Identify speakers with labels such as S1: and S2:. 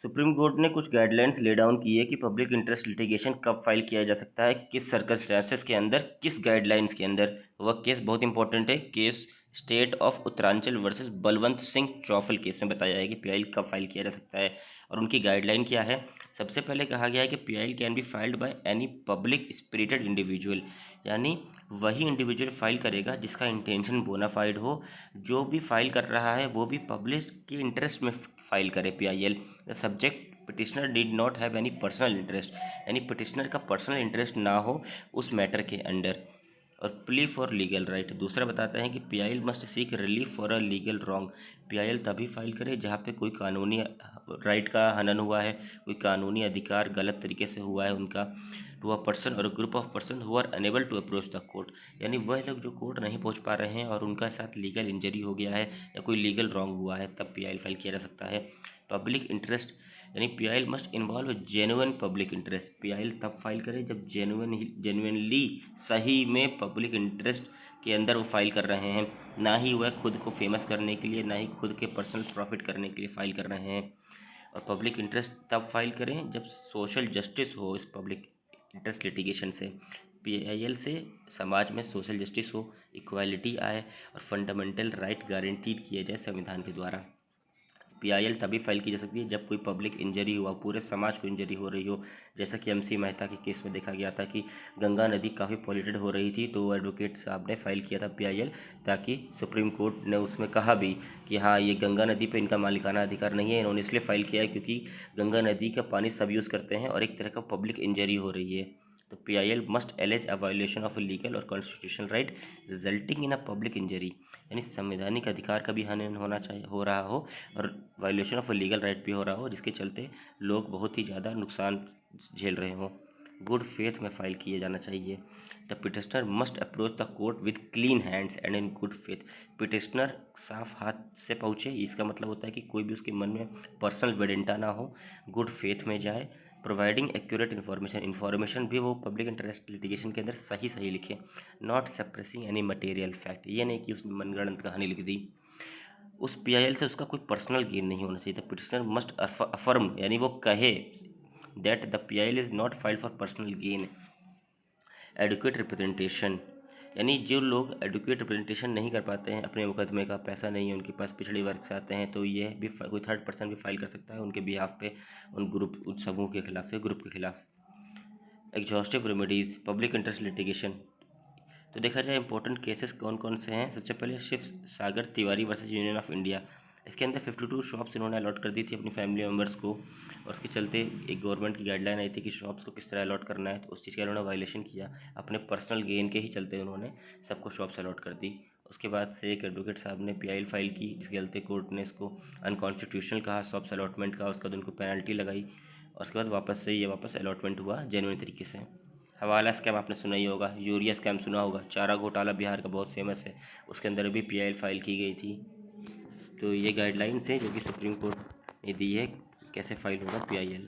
S1: Supreme court ने कुछ guidelines lay down की है कि पब्लिक इंटरेस्ट लिटिगेशन कब फाइल किया जा सकता है, किस सर्कमस्टेंसेस के अंदर, किस गाइडलाइंस के अंदर। वह केस बहुत इंपॉर्टेंट है। Case state of Uttaranchal versus Balwant Singh Chaufal case में बताया है कि पीआईएल कब फाइल किया जा सकता है और उनकी गाइडलाइन क्या है। सबसे पहले कहा गया है कि PIL can be filed by any public spirited individual, यानी वही इंडिविजुअल फाइल करेगा जिसका इंटेंशन बोनाफाइड हो। जो भी फाइल कर रहा है वो भी पब्लिक के इंटरेस्ट में फाइल करे PIL. The subject petitioner did not have any personal interest, यानी पिटिशनर का पर्सनल इंटरेस्ट ना हो उस मैटर के अंडर। और प्ली फॉर लीगल राइट, दूसरा बताते हैं कि PIL must seek relief for a legal wrong. PIL तभी फाइल करे जहाँ पे कोई कानूनी राइट का हनन हुआ है, कोई कानूनी अधिकार गलत तरीके से हुआ है उनका। टू अ पर्सन और group of person who are enable to approach the court, यानी वह लोग जो कोर्ट नहीं पहुँच पा रहे हैं और उनका साथ लीगल इंजरी हो गया है या कोई लीगल रॉन्ग हुआ है, तब पीआईएल फाइल किया जा सकता है। पब्लिक इंटरेस्ट, यानी PIL must involve genuine public interest. PIL तब फाइल करे जब जेन्युइनली सही में पब्लिक इंटरेस्ट के अंदर वो फाइल कर रहे हैं, ना ही वह खुद को फेमस करने के लिए, ना ही खुद के पर्सनल प्रॉफिट करने के लिए फाइल कर रहे हैं। और पब्लिक इंटरेस्ट तब फाइल करें जब सोशल जस्टिस हो इस पब्लिक इंटरेस्ट लिटिगेशन से। पीआईएल से समाज में सोशल जस्टिस हो, इक्वालिटी आए और फंडामेंटल राइट गारंटीड किए जाए संविधान के द्वारा। पीआईएल तभी फाइल की जा सकती है जब कोई पब्लिक इंजरी हुआ, पूरे समाज को इंजरी हो रही हो। जैसा कि एमसी मेहता के केस में देखा गया था कि गंगा नदी काफ़ी पॉल्यूटेड हो रही थी, तो एडवोकेट साहब ने फाइल किया था पीआईएल, ताकि सुप्रीम कोर्ट ने उसमें कहा भी कि हाँ, ये गंगा नदी पे इनका मालिकाना अधिकार नहीं है। इन्होंने इसलिए फाइल किया है क्योंकि गंगा नदी का पानी सब यूज़ करते हैं और एक तरह का पब्लिक इंजरी हो रही है। तो PIL must allege a violation of legal और constitutional right resulting in a public injury, यानी संवैधानिक अधिकार का भी हनन होना चाहिए, हो रहा हो, और वायोलेशन ऑफ लीगल राइट भी हो रहा हो, जिसके चलते लोग बहुत ही ज़्यादा नुकसान झेल रहे हों। गुड फेथ में फाइल किए जाना चाहिए। The petitioner must approach the court with clean hands and in good faith. Petitioner साफ हाथ से पहुँचे, इसका मतलब होता है कि कोई भी उसके मन में पर्सनल वेडेंटा ना हो, गुड फेथ में जाए। प्रोवाइडिंग एक्यूरेट इन्फॉर्मेशन भी वो पब्लिक इंटरेस्ट लिटिगेशन के अंदर सही लिखे। Not suppressing any material fact, ये नहीं कि उसने मनगढ़ंत कहानी लिख दी। उस पीआईएल से उसका कोई पर्सनल गेन नहीं होना चाहिए। द पिटिशनर मस्ट अफर्म, यानी वो कहे that the PIL is not file for personal gain. Educate representation, यानी जो लोग एडुकेट रिप्रेजेंटेशन नहीं कर पाते हैं, अपने मुकदमे का पैसा नहीं है उनके पास, पिछड़े वर्ग से आते हैं, तो यह भी कोई थर्ड पर्सन भी फाइल कर सकता है उनके बिहाफ पे, उन समूह के खिलाफ, ग्रुप के खिलाफ। Exhaustive remedies public interest litigation, तो देखा जाए इंपॉर्टेंट केसेस कौन कौन से हैं। सबसे पहले Shiv Sagar Tiwari versus union of India. इसके अंदर 52 शॉप्स इन्होंने अलॉट कर दी थी अपनी फैमिली मेम्बर्स को, और उसके चलते एक गवर्नमेंट की गाइडलाइन आई थी कि शॉप्स को किस तरह अलॉट करना है, तो उस चीज़ का इन्होंने वायलेशन किया। अपने पर्सनल गेन के ही चलते उन्होंने सबको शॉप्स अलॉट कर दी। उसके बाद से एक एडवोकेट साहब ने पीआईएल फाइल की, जिसके चलते कोर्ट ने इसको अनकॉन्स्टिट्यूशनल कहा शॉप्स अलॉटमेंट का। उसके बाद उनको पेनल्टी लगाई और उसके बाद वापस अलॉटमेंट हुआ जेन्युइन तरीके से। हवाला स्कैम आपने सुना ही होगा, यूरिया स्कैम सुना होगा, चारा घोटाला बिहार का बहुत फेमस है, उसके अंदर भी पीआईएल फाइल की गई थी। तो ये गाइडलाइंस है जो कि सुप्रीम कोर्ट ने दी है कैसे फाइल होगा पीआईएल।